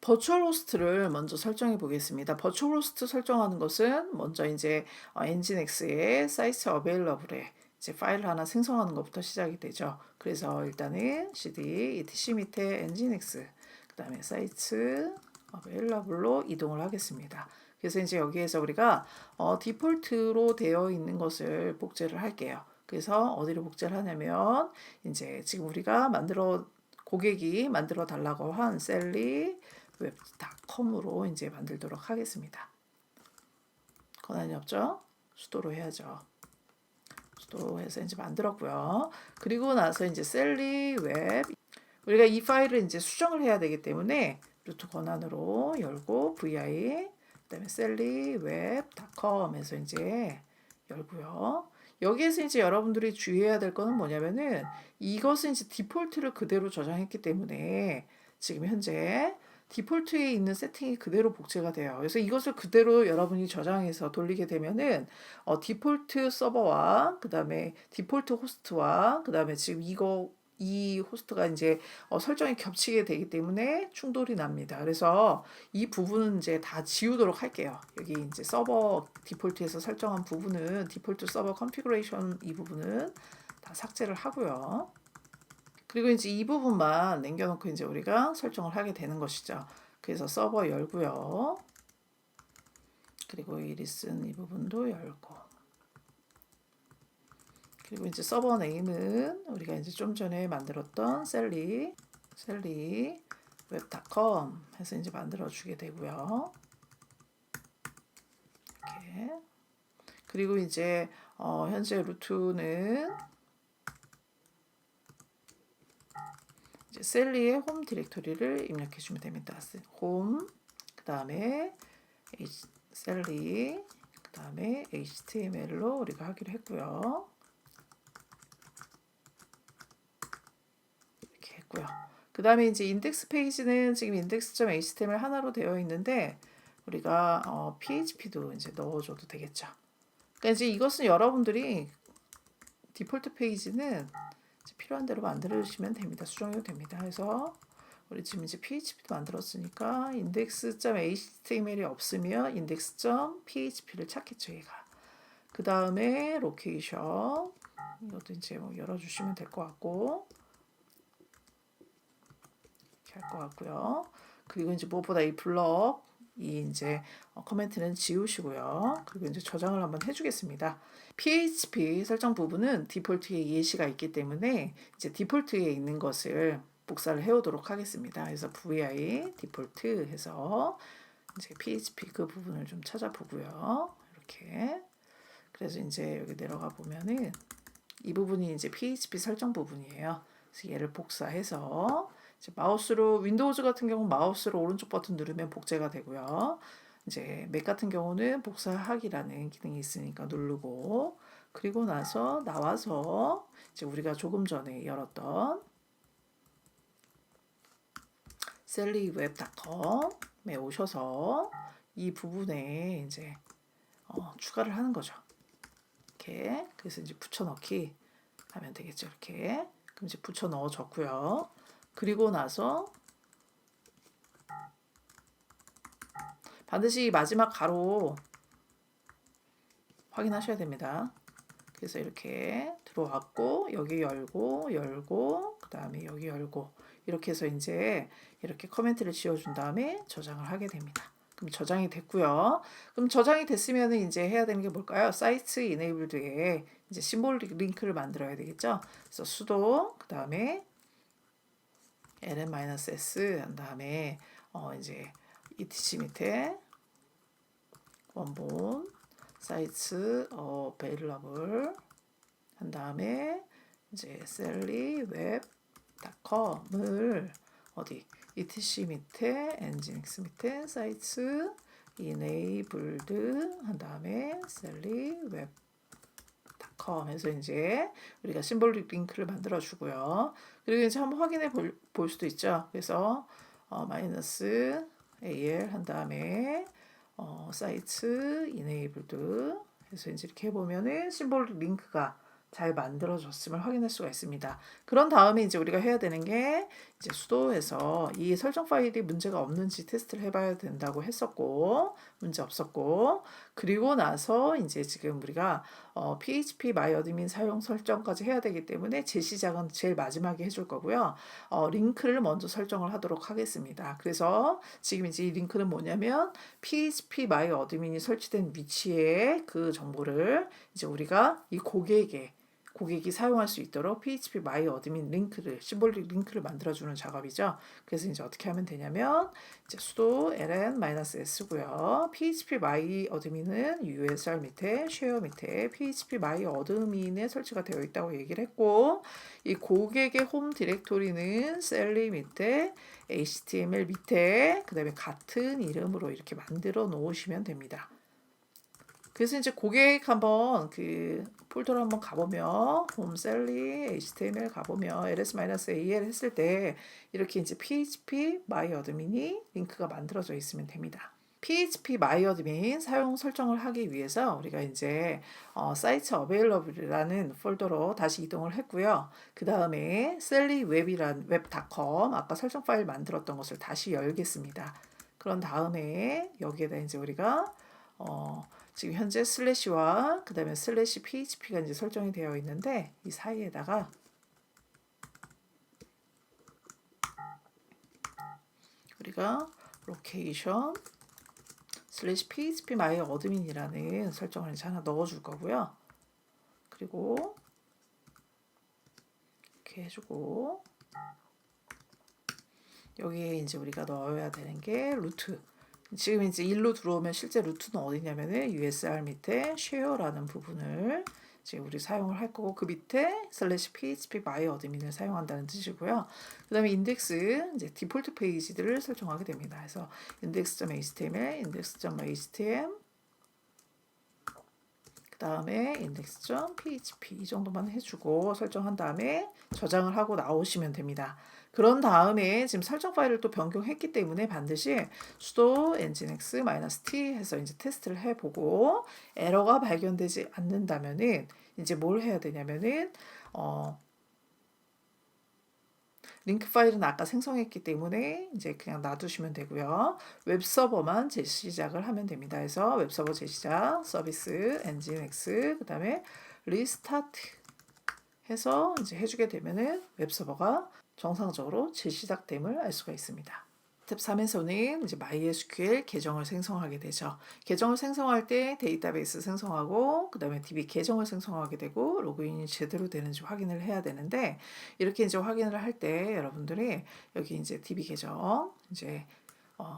버추얼 호스트를 먼저 설정해 보겠습니다. 버추얼 호스트 설정하는 것은 먼저 이제 엔진엑스의 사이트 어베일러블에 이제 파일을 하나 생성하는 것부터 시작이 되죠. 그래서 일단은 cd etc 밑에 엔진엑스 그다음에 사이트 어베일러블로 이동을 하겠습니다. 그래서 이제 여기에서 우리가 디폴트로 되어 있는 것을 복제를 할게요. 그래서 어디로 복제를 하냐면 이제 지금 우리가 고객이 만들어 달라고 한 셀리웹닷컴으로 이제 만들도록 하겠습니다. 권한이 없죠? 수도로 해야죠. 수도해서 이제 만들었고요. 그리고 나서 이제 셀리웹 우리가 이 파일을 이제 수정을 해야 되기 때문에 루트 권한으로 열고 vi 그다음에 셀리웹닷컴에서 이제 열고요. 여기에서 이제 여러분들이 주의해야 될 거는 뭐냐면은 이것은 이제 디폴트를 그대로 저장했기 때문에 지금 현재 디폴트에 있는 세팅이 그대로 복제가 돼요. 그래서 이것을 그대로 여러분이 저장해서 돌리게 되면은 디폴트 서버와 그다음에 디폴트 호스트와 그다음에 지금 이 호스트가 이제 설정이 겹치게 되기 때문에 충돌이 납니다. 그래서 이 부분은 이제 다 지우도록 할게요. 여기 이제 서버 디폴트에서 설정한 부분은 디폴트 서버 컨피그레이션 이 부분은 다 삭제를 하고요. 그리고 이제 이 부분만 남겨놓고 이제 우리가 설정을 하게 되는 것이죠. 그래서 서버 열고요. 그리고 이 리슨 이 부분도 열고. 그리고 이제 서버 네임은 우리가 이제 좀 전에 만들었던 셀리웹닷컴 해서 이제 만들어 주게 되고요. 이렇게. 그리고 이제 현재 루트는 이제 셀리의 홈 디렉토리를 입력해 주면 됩니다. 홈 그다음에 셀리 그다음에 HTML로 우리가 하기로 했고요. 그 다음에 이제 인덱스 페이지는 지금 index.html 하나로 되어 있는데 우리가 php도 이제 넣어줘도 되겠죠. 그러니까 이제 이것은 여러분들이 디폴트 페이지는 필요한 대로 만들으시면 됩니다. 수정해도 됩니다. 그래서 우리 지금 이제 php도 만들었으니까 index.html이 없으면 index.php를 찾겠죠, 얘가. 그 다음에 로케이션 이것도 이제 뭐 열어주시면 될 것 같고. 할 것 같고요. 그리고 이제 무엇보다 이 블럭 이 이제 코멘트는 지우시고요. 그리고 이제 저장을 한번 해주겠습니다. PHP 설정 부분은 디폴트에 예시가 있기 때문에 이제 디폴트에 있는 것을 복사를 해오도록 하겠습니다. 그래서 vi 디폴트 해서 이제 PHP 그 부분을 좀 찾아보고요. 이렇게 그래서 이제 여기 내려가 보면은 이 부분이 이제 PHP 설정 부분이에요. 그래서 얘를 복사해서 이제 마우스로 윈도우즈 같은 경우 마우스로 오른쪽 버튼 누르면 복제가 되고요. 이제 맥 같은 경우는 복사하기라는 기능이 있으니까 누르고 그리고 나서 나와서 이제 우리가 조금 전에 열었던 셀리웹닷컴에 오셔서 이 부분에 이제 추가를 하는 거죠. 이렇게 그래서 이제 붙여넣기 하면 되겠죠. 이렇게 그럼 이제 붙여 넣어줬고요. 그리고 나서 반드시 마지막 가로 확인하셔야 됩니다. 그래서 이렇게 들어왔고 여기 열고 그 다음에 여기 열고 이렇게 해서 이제 이렇게 커멘트를 지어준 다음에 저장을 하게 됩니다. 그럼 저장이 됐고요. 그럼 저장이 됐으면 이제 해야 되는 게 뭘까요? 사이트 이네이블드에 이제 심볼릭 링크를 만들어야 되겠죠. 그래서 sudo 그 다음에 ln-s 한 다음에 이제 etc 밑에 원본 사이트 available 한 다음에 이제 셀리웹닷컴을 어디 etc 밑에 nginx 밑에 사이트 enabled 한 다음에 셀리웹 해서 이제 우리가 심볼릭 링크를 만들어 주고요. 그리고 이제 한번 확인해 볼 수도 있죠. 그래서 마이너스 AL 한 다음에 사이트 enabled 해서 이제 이렇게 해보면은 심볼릭 링크가 잘 만들어졌음을 확인할 수가 있습니다. 그런 다음에 이제 우리가 해야 되는 게 이제 수도에서 이 설정 파일이 문제가 없는지 테스트를 해봐야 된다고 했었고 문제 없었고, 그리고 나서 이제 지금 우리가 PHP 마이어드민 사용 설정까지 해야 되기 때문에 재시작은 제일 마지막에 해줄 거고요. 링크를 먼저 설정을 하도록 하겠습니다. 그래서 지금 이제 이 링크는 뭐냐면 PHP 마이어드민이 설치된 위치에 그 정보를 이제 우리가 이 고객이 사용할 수 있도록 PHP 마이 어드민 링크를 심볼릭 링크를 만들어주는 작업이죠. 그래서 이제 어떻게 하면 되냐면 이제 sudo ln-s고요. PHP 마이 어드민은 USR 밑에 share 밑에 PHP 마이 어드민에 설치가 되어 있다고 얘기를 했고 이 고객의 홈 디렉토리는 셀리 밑에 HTML 밑에 그다음에 같은 이름으로 이렇게 만들어 놓으시면 됩니다. 그래서 이제 고객 한번 그 폴더를 한번 가보면 홈셀리 HTML 가보면 ls-al 했을 때 이렇게 이제 PHP 마이어드민이 링크가 만들어져 있으면 됩니다. PHP 마이어드민 사용 설정을 하기 위해서 우리가 이제 사이트 어베일러블이라는 폴더로 다시 이동을 했고요. 그 다음에 셀리웹이란 웹닷컴 아까 설정 파일 만들었던 것을 다시 열겠습니다. 그런 다음에 여기에다 이제 우리가 지금 현재 슬래시와 그 다음에 슬래시 php가 이제 설정이 되어 있는데 이 사이에다가 우리가 로케이션 슬래시 php 마이 어드민이라는 설정을 이제 하나 넣어줄 거고요. 그리고 이렇게 해주고 여기에 이제 우리가 넣어야 되는 게 루트. 지금 이제 일로 들어오면 실제 루트는 어디냐면은 USR 밑에 share라는 부분을 지금 우리 사용을 할 거고 그 밑에 슬래시 php 마이 어드민을 사용한다는 뜻이고요. 그 다음에 인덱스 이제 디폴트 페이지들을 설정하게 됩니다. 그래서 index.html, index.htm 그 다음에 index.php 이 정도만 해주고 설정한 다음에 저장을 하고 나오시면 됩니다. 그런 다음에 지금 설정 파일을 또 변경했기 때문에 반드시 sudo nginx-t 해서 이제 테스트를 해보고 에러가 발견되지 않는다면은 이제 뭘 해야 되냐면은 링크 파일은 아까 생성했기 때문에 이제 그냥 놔두시면 되고요. 웹서버만 재시작을 하면 됩니다. 그래서 웹서버 재시작, 서비스, nginx, 그 다음에 리스타트 해서 이제 해주게 되면은 웹서버가 정상적으로 재시작됨을 알 수가 있습니다. 스텝 3에서는 이제 MySQL 계정을 생성하게 되죠. 계정을 생성할 때 데이터베이스 생성하고 그 다음에 DB 계정을 생성하게 되고 로그인이 제대로 되는지 확인을 해야 되는데 이렇게 이제 확인을 할 때 여러분들이 여기 이제 DB 계정 이제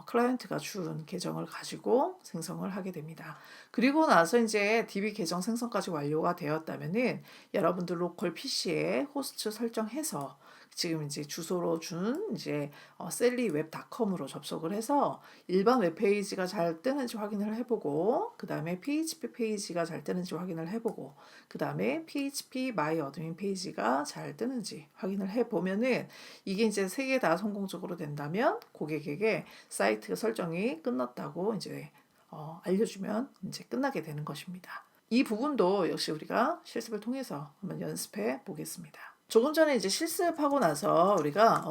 클라이언트가 준 계정을 가지고 생성을 하게 됩니다. 그리고 나서 이제 DB 계정 생성까지 완료가 되었다면은 여러분들 로컬 PC에 호스트 설정해서 지금 이제 주소로 준 이제 셀리웹닷컴으로 접속을 해서 일반 웹페이지가 잘 뜨는지 확인을 해보고 그 다음에 PHP 페이지가 잘 뜨는지 확인을 해보고 그 다음에 PHP 마이 어드민 페이지가 잘 뜨는지 확인을 해보면은 이게 이제 세 개 다 성공적으로 된다면 고객에게 사이트 설정이 끝났다고 이제 알려주면 이제 끝나게 되는 것입니다. 이 부분도 역시 우리가 실습을 통해서 한번 연습해 보겠습니다. 조금 전에 이제 실습하고 나서 우리가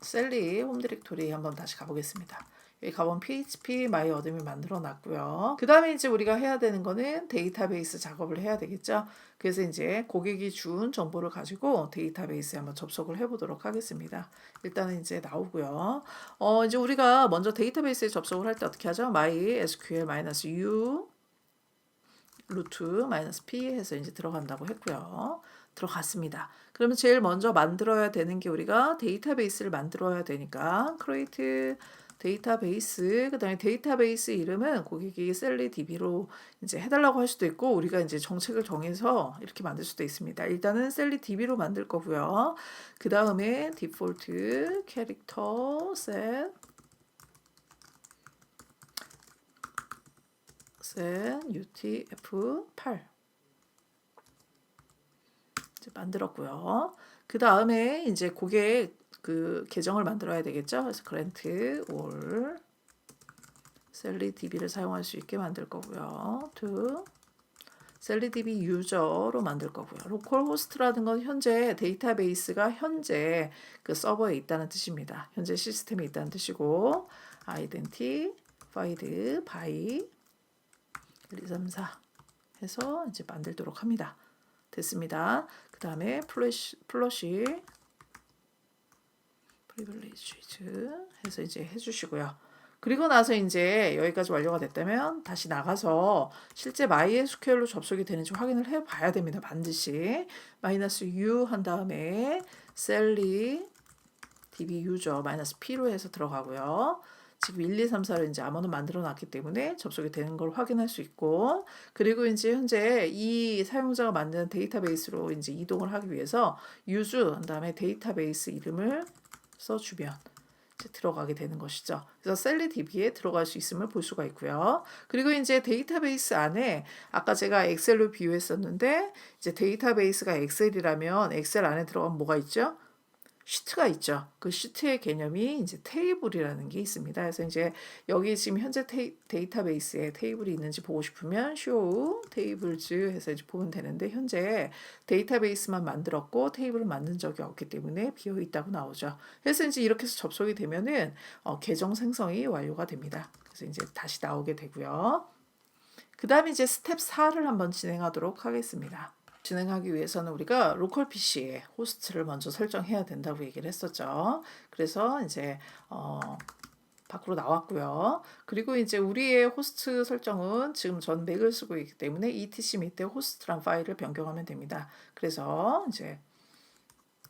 셀리 홈 디렉토리 한번 다시 가보겠습니다. 여기 가보면 PHP 마이 어드민 만들어 놨고요. 그 다음에 이제 우리가 해야 되는 거는 데이터베이스 작업을 해야 되겠죠. 그래서 이제 고객이 준 정보를 가지고 데이터베이스에 한번 접속을 해보도록 하겠습니다. 일단은 이제 나오고요. 이제 우리가 먼저 데이터베이스에 접속을 할 때 어떻게 하죠? MySQL-u 루트-p 해서 이제 들어간다고 했고요. 들어갔습니다. 그러면 제일 먼저 만들어야 되는 게 우리가 데이터베이스를 만들어야 되니까 create 데이터베이스 그다음에 데이터베이스 이름은 고객이 셀리DB로 이제 해달라고 할 수도 있고 우리가 이제 정책을 정해서 이렇게 만들 수도 있습니다. 일단은 셀리DB로 만들 거고요. 그 다음에 디폴트 캐릭터 셋 UTF-8 이제 만들었고요. 그 다음에 이제 고객 그 계정을 만들어야 되겠죠. 그래서 grant all 셀리DB를 사용할 수 있게 만들 거고요. to 셀리DB 유저로 만들 거고요. 로컬 호스트라는 건 현재 데이터베이스가 현재 그 서버에 있다는 뜻입니다. 현재 시스템에 있다는 뜻이고 identity 파이드 바이 1, 2, 3, 4 해서 이제 만들도록 합니다. 됐습니다. 그 다음에 플러시 프리빌리지즈 해서 이제 해주시고요. 그리고 나서 이제 여기까지 완료가 됐다면 다시 나가서 실제 MySQL로 접속이 되는지 확인을 해 봐야 됩니다. 반드시 -u 한 다음에 셀리 db 유저 -p로 해서 들어가고요. 지금 1, 2, 3, 4를 이제 아무나 만들어 놨기 때문에 접속이 되는 걸 확인할 수 있고, 그리고 이제 현재 이 사용자가 만든 데이터베이스로 이제 이동을 하기 위해서 use 한 다음에 데이터베이스 이름을 써주면 이제 들어가게 되는 것이죠. 그래서 셀리DB에 들어갈 수 있음을 볼 수가 있고요. 그리고 이제 데이터베이스 안에 아까 제가 엑셀로 비유했었는데 이제 데이터베이스가 엑셀이라면 엑셀 안에 들어가면 뭐가 있죠? 시트가 있죠. 그 시트의 개념이 이제 테이블이라는 게 있습니다. 그래서 이제 여기 지금 현재 데이터베이스에 테이블이 있는지 보고 싶으면 show tables 해서 이제 보면 되는데 현재 데이터베이스만 만들었고 테이블을 만든 적이 없기 때문에 비어 있다고 나오죠. 그래서 이제 이렇게 해서 접속이 되면은 계정 생성이 완료가 됩니다. 그래서 이제 다시 나오게 되고요. 그 다음에 이제 스텝 4를 한번 진행하도록 하겠습니다. 진행하기 위해서는 우리가 로컬 PC에 호스트를 먼저 설정해야 된다고 얘기를 했었죠. 그래서 이제 밖으로 나왔고요. 그리고 이제 우리의 호스트 설정은 지금 전 맥을 쓰고 있기 때문에 etc 밑에 호스트란 파일을 변경하면 됩니다. 그래서 이제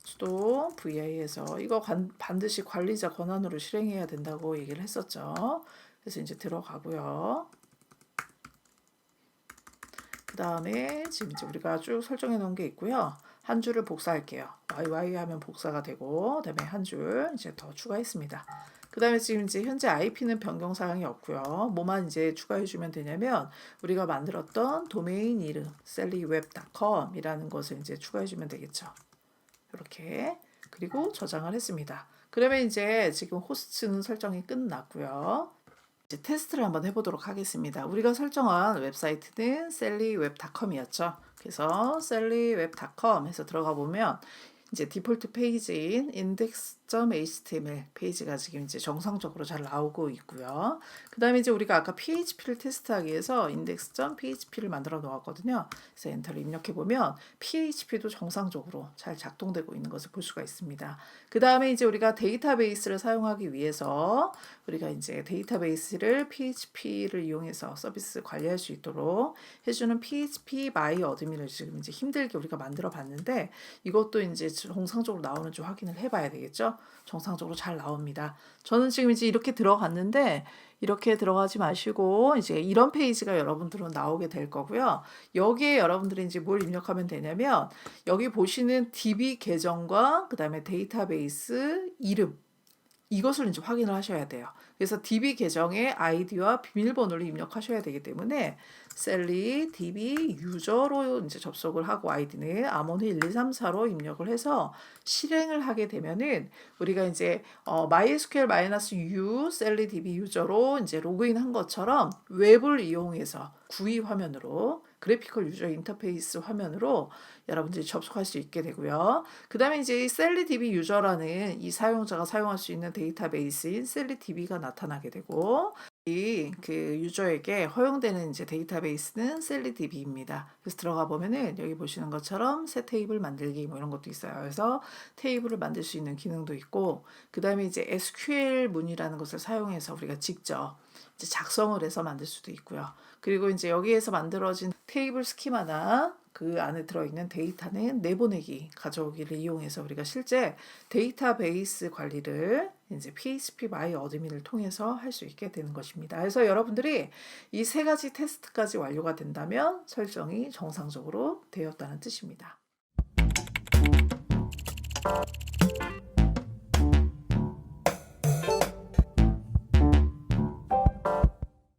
sudo vi에서 이거 반드시 관리자 권한으로 실행해야 된다고 얘기를 했었죠. 그래서 이제 들어가고요. 그 다음에 지금 이제 우리가 쭉 설정해 놓은 게 있고요. 한 줄을 복사할게요. YY 하면 복사가 되고, 그 다음에 한 줄 이제 더 추가했습니다. 그 다음에 지금 이제 현재 IP는 변경 사항이 없고요. 뭐만 이제 추가해 주면 되냐면 우리가 만들었던 도메인 이름 sallyweb.com 이라는 것을 이제 추가해 주면 되겠죠. 이렇게. 그리고 저장을 했습니다. 그러면 이제 지금 호스트는 설정이 끝났고요. 이제 테스트를 한번 해보도록 하겠습니다. 우리가 설정한 웹사이트는 sallyweb.com이었죠. 그래서 sallyweb.com 해서 들어가 보면 이제 디폴트 페이지인 index.html 페이지가 지금 이제 정상적으로 잘 나오고 있고요. 그 다음에 이제 우리가 아까 PHP를 테스트하기 위해서 index.php를 만들어 놓았거든요. 그래서 엔터를 입력해 보면 PHP도 정상적으로 잘 작동되고 있는 것을 볼 수가 있습니다. 그 다음에 이제 우리가 데이터베이스를 사용하기 위해서 우리가 이제 데이터베이스를 PHP를 이용해서 서비스 관리할 수 있도록 해주는 PHP myadmin을 지금 이제 힘들게 우리가 만들어 봤는데 이것도 이제 정상적으로 나오는지 확인을 해봐야 되겠죠. 정상적으로 잘 나옵니다. 저는 지금 이제 이렇게 들어갔는데 이렇게 들어가지 마시고 이제 이런 페이지가 여러분들은 나오게 될 거고요. 여기에 여러분들이 이제 뭘 입력하면 되냐면 여기 보시는 DB 계정과 그 다음에 데이터베이스 이름 이것을 이제 확인을 하셔야 돼요. 그래서 DB 계정의 아이디와 비밀번호를 입력하셔야 되기 때문에 셀리 DB 유저로 이제 접속을 하고 아이디는 아몬 1, 2, 3, 4로 입력을 해서 실행을 하게 되면은 우리가 이제 MySQL-u 셀리 DB 유저로 이제 로그인한 것처럼 웹을 이용해서 GUI 화면으로 그래피컬 유저 인터페이스 화면으로 여러분들이 접속할 수 있게 되고요. 그 다음에 이제 셀리DB 유저라는 이 사용자가 사용할 수 있는 데이터베이스인 셀리DB가 나타나게 되고 그 유저에게 허용되는 이제 데이터베이스는 셀리DB입니다. 그래서 들어가 보면은 여기 보시는 것처럼 새 테이블 만들기 뭐 이런 것도 있어요. 그래서 테이블을 만들 수 있는 기능도 있고 그 다음에 이제 SQL 문이라는 것을 사용해서 우리가 직접 이제 작성을 해서 만들 수도 있고요. 그리고 이제 여기에서 만들어진 테이블 스키마나 그 안에 들어있는 데이터는 내보내기, 가져오기를 이용해서 우리가 실제 데이터베이스 관리를 이제 PHP myadmin을 통해서 할 수 있게 되는 것입니다. 그래서 여러분들이 이 세 가지 테스트까지 완료가 된다면 설정이 정상적으로 되었다는 뜻입니다.